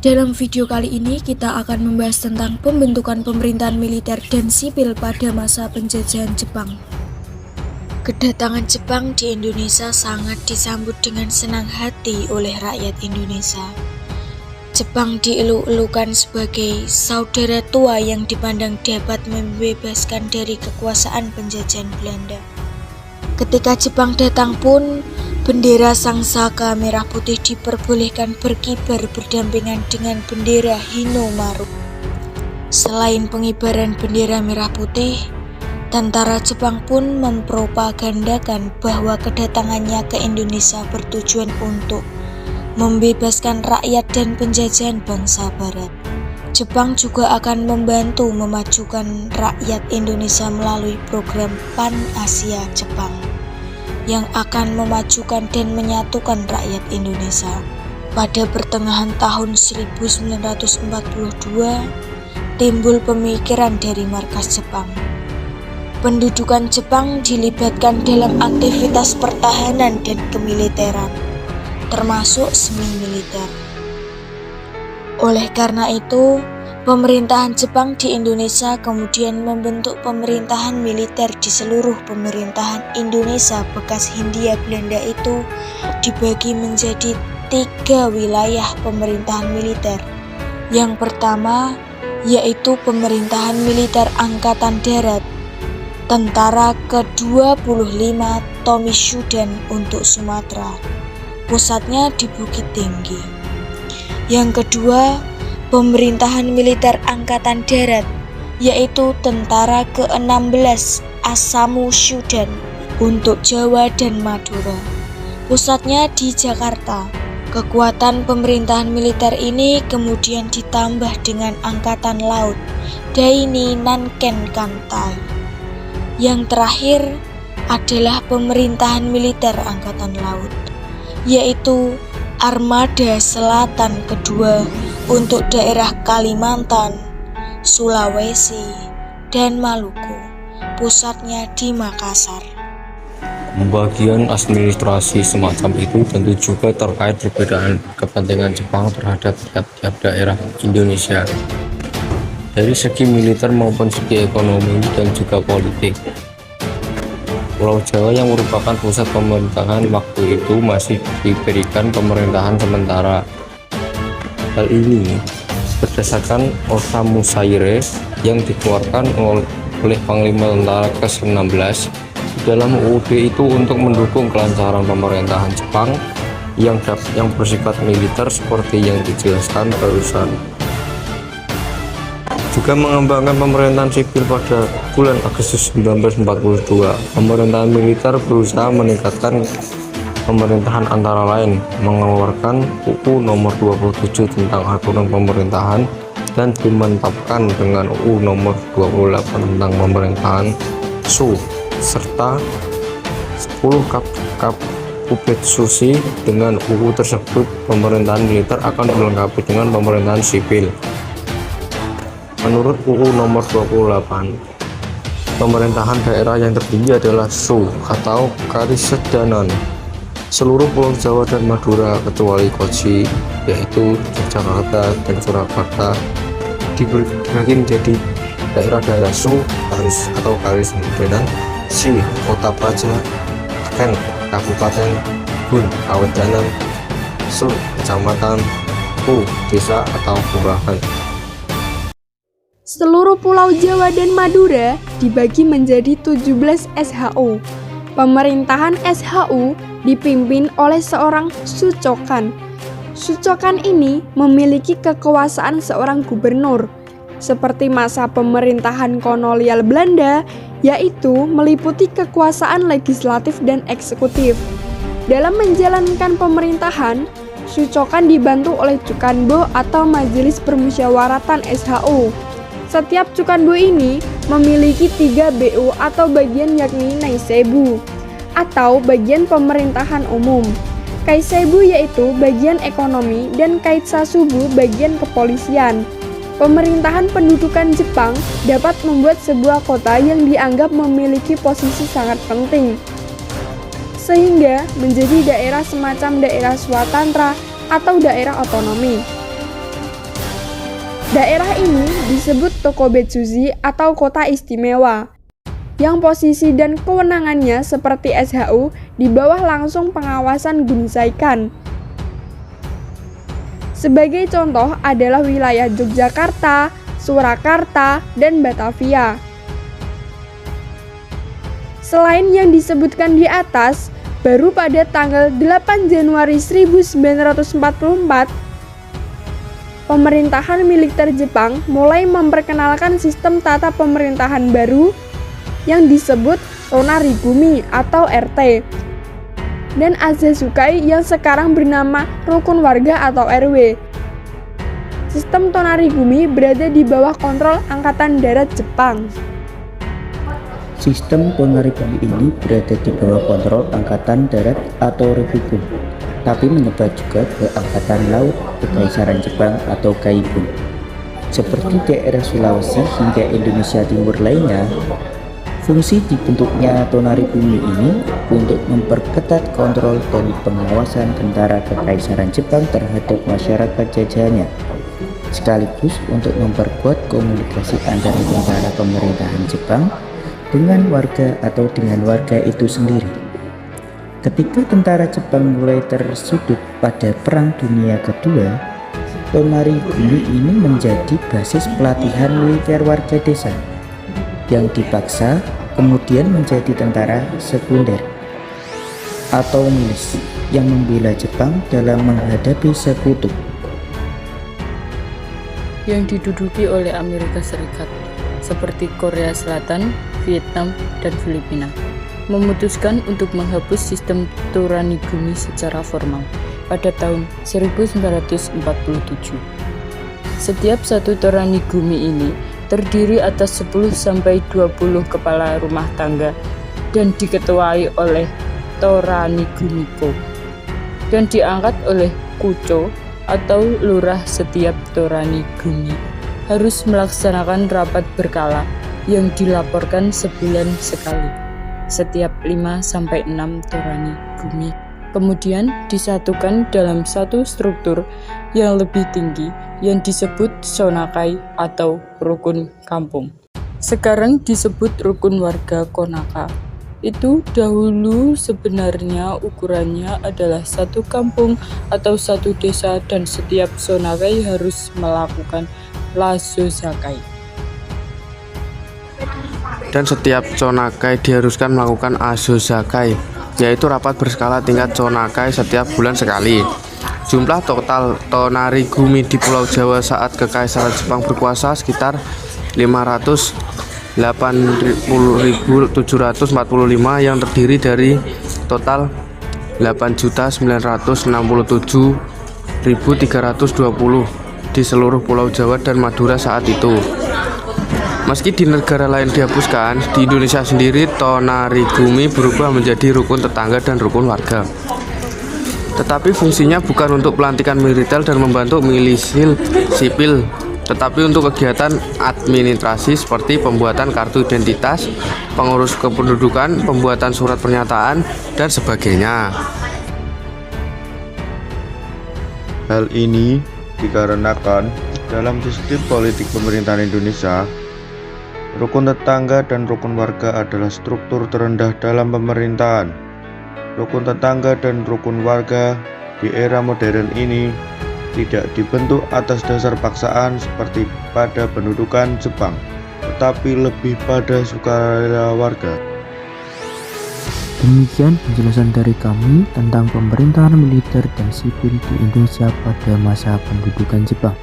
Dalam video kali ini kita akan membahas tentang pembentukan pemerintahan militer dan sipil pada masa penjajahan Jepang. Kedatangan Jepang di Indonesia sangat disambut dengan senang hati oleh rakyat Indonesia. Jepang dieluk-elukan sebagai saudara tua yang dipandang dapat membebaskan dari kekuasaan penjajahan Belanda. Ketika Jepang datang pun, bendera Sang Saka merah putih diperbolehkan berkibar berdampingan dengan bendera Hinomaru. Selain pengibaran bendera merah putih, tentara Jepang pun mempropagandakan bahwa kedatangannya ke Indonesia bertujuan untuk membebaskan rakyat dan penjajahan bangsa Barat. Jepang juga akan membantu memajukan rakyat Indonesia melalui program Pan-Asia Jepang yang akan memajukan dan menyatukan rakyat Indonesia. Pada pertengahan tahun 1942, timbul pemikiran dari markas Jepang. Pendudukan Jepang dilibatkan dalam aktivitas pertahanan dan kemiliteran, termasuk semi militer. Oleh karena itu, pemerintahan Jepang di Indonesia kemudian membentuk pemerintahan militer di seluruh pemerintahan Indonesia bekas Hindia Belanda itu dibagi menjadi 3 wilayah pemerintahan militer. Yang pertama yaitu pemerintahan militer Angkatan Darat, Tentara ke-25 Tomishudan untuk Sumatera, pusatnya di Bukit Tinggi. Yang kedua, pemerintahan militer Angkatan Darat, yaitu Tentara ke-16 Asamushudan untuk Jawa dan Madura, pusatnya di Jakarta. Kekuatan pemerintahan militer ini kemudian ditambah dengan Angkatan Laut, Daini Nanken Kantai. Yang terakhir adalah pemerintahan militer Angkatan Laut, yaitu Armada Selatan kedua untuk daerah Kalimantan, Sulawesi, dan Maluku, pusatnya di Makassar. Pembagian administrasi semacam itu tentu juga terkait perbedaan kepentingan Jepang terhadap tiap-tiap daerah Indonesia, dari segi militer maupun segi ekonomi dan juga politik. Pulau Jawa yang merupakan pusat pemerintahan waktu itu masih diberikan pemerintahan sementara. Hal ini berdasarkan Osamu Saire yang dikeluarkan oleh Panglima Tentara ke-16 dalam UUD itu untuk mendukung kelancaran pemerintahan Jepang yang bersifat militer seperti yang dijelaskan barusan. Juga mengembangkan pemerintahan sipil pada bulan Agustus 1942. Pemerintahan militer berusaha meningkatkan pemerintahan antara lain mengeluarkan UU nomor 27 tentang aturan pemerintahan dan dimantapkan dengan UU nomor 28 tentang pemerintahan SU serta 10 Kapubetsusi. Dengan UU tersebut pemerintahan militer akan dilengkapi dengan pemerintahan sipil. Menurut UU nomor 28, pemerintahan daerah yang tertinggi adalah SU atau Karisedanan. Seluruh Pulau Jawa dan Madura kecuali Kochi, yaitu Yogyakarta dan Surakarta, dibagi menjadi daerah-daerah SU atau Karisedanan, Si, Kota Praja, Ken, Kabupaten, Gun, Awedanan, Su, Kecamatan, Ku, Desa atau Kelurahan. Seluruh Pulau Jawa dan Madura dibagi menjadi 17 SHU. Pemerintahan SHU dipimpin oleh seorang Sucokan. Sucokan ini memiliki kekuasaan seorang gubernur, seperti masa pemerintahan kolonial Belanda, yaitu meliputi kekuasaan legislatif dan eksekutif. Dalam menjalankan pemerintahan, Sucokan dibantu oleh Cukanbo atau Majelis Permusyawaratan SHU. Setiap Cukanbo ini memiliki 3 BU atau bagian, yakni Naisebu atau bagian pemerintahan umum, Kaisebu yaitu bagian ekonomi, dan Kaitsasubu bagian kepolisian. Pemerintahan pendudukan Jepang dapat membuat sebuah kota yang dianggap memiliki posisi sangat penting, sehingga menjadi daerah semacam daerah swatantra atau daerah otonomi. Daerah ini disebut Tokubetsuji atau kota istimewa, yang posisi dan kewenangannya seperti SHU di bawah langsung pengawasan Gunsaikan. Sebagai contoh adalah wilayah Yogyakarta, Surakarta, dan Batavia. Selain yang disebutkan di atas, baru pada tanggal 8 Januari 1944, pemerintahan militer Jepang mulai memperkenalkan sistem tata pemerintahan baru yang disebut Tonarigumi atau RT dan Azazukai yang sekarang bernama Rukun Warga atau RW. Sistem Tonarigumi berada di bawah kontrol Angkatan Darat Jepang. Sistem Tonarigumi ini berada di bawah kontrol Angkatan Darat atau Republik, tapi menyebar juga ke Angkatan Laut Kekaisaran Jepang atau Kaibun. Seperti daerah Sulawesi hingga Indonesia Timur lainnya, fungsi dibentuknya Tonarigumi ini untuk memperketat kontrol dan pengawasan tentara Kekaisaran Jepang terhadap masyarakat jajahannya, sekaligus untuk memperkuat komunikasi antara tentara pemerintahan Jepang dengan warga atau dengan warga itu sendiri. Ketika tentara Jepang mulai tersudut pada Perang Dunia Kedua, Tonarigumi ini menjadi basis pelatihan militer warga desa yang dipaksa kemudian menjadi tentara sekunder atau milis yang membela Jepang dalam menghadapi sekutu yang diduduki oleh Amerika Serikat seperti Korea Selatan, Vietnam, dan Filipina, memutuskan untuk menghapus sistem Tonarigumi secara formal pada tahun 1947. Setiap satu Tonarigumi ini terdiri atas 10-20 kepala rumah tangga dan diketuai oleh Tonarigumiko dan diangkat oleh Kucho atau lurah. Setiap Tonarigumi harus melaksanakan rapat berkala yang dilaporkan sebulan sekali. Setiap 5-6 Tonarigumi kemudian disatukan dalam satu struktur yang lebih tinggi yang disebut Shonakai atau Rukun Kampung. Sekarang disebut Rukun Warga Konaka. Itu dahulu sebenarnya ukurannya adalah satu kampung atau satu desa dan setiap Shonakai harus melakukan Lazosakai. Dan setiap Shonakai diharuskan melakukan Azosakai, yaitu rapat berskala tingkat Shonakai setiap bulan sekali. Jumlah total Tonarigumi di Pulau Jawa saat Kekaisaran Jepang berkuasa sekitar 580.745 yang terdiri dari total 8.967.320 di seluruh Pulau Jawa dan Madura saat itu. Meski di negara lain dihapuskan, di Indonesia sendiri Tonarigumi berubah menjadi rukun tetangga dan rukun warga. Tetapi fungsinya bukan untuk pelantikan militer dan membantu milisil sipil, tetapi untuk kegiatan administrasi seperti pembuatan kartu identitas, pengurus kependudukan, pembuatan surat pernyataan, dan sebagainya. Hal ini dikarenakan dalam sistem politik pemerintahan Indonesia, rukun tetangga dan rukun warga adalah struktur terendah dalam pemerintahan. Rukun tetangga dan rukun warga di era modern ini tidak dibentuk atas dasar paksaan seperti pada pendudukan Jepang, tetapi lebih pada sukarela warga. Demikian penjelasan dari kami tentang pemerintahan militer dan sipil di Indonesia pada masa pendudukan Jepang.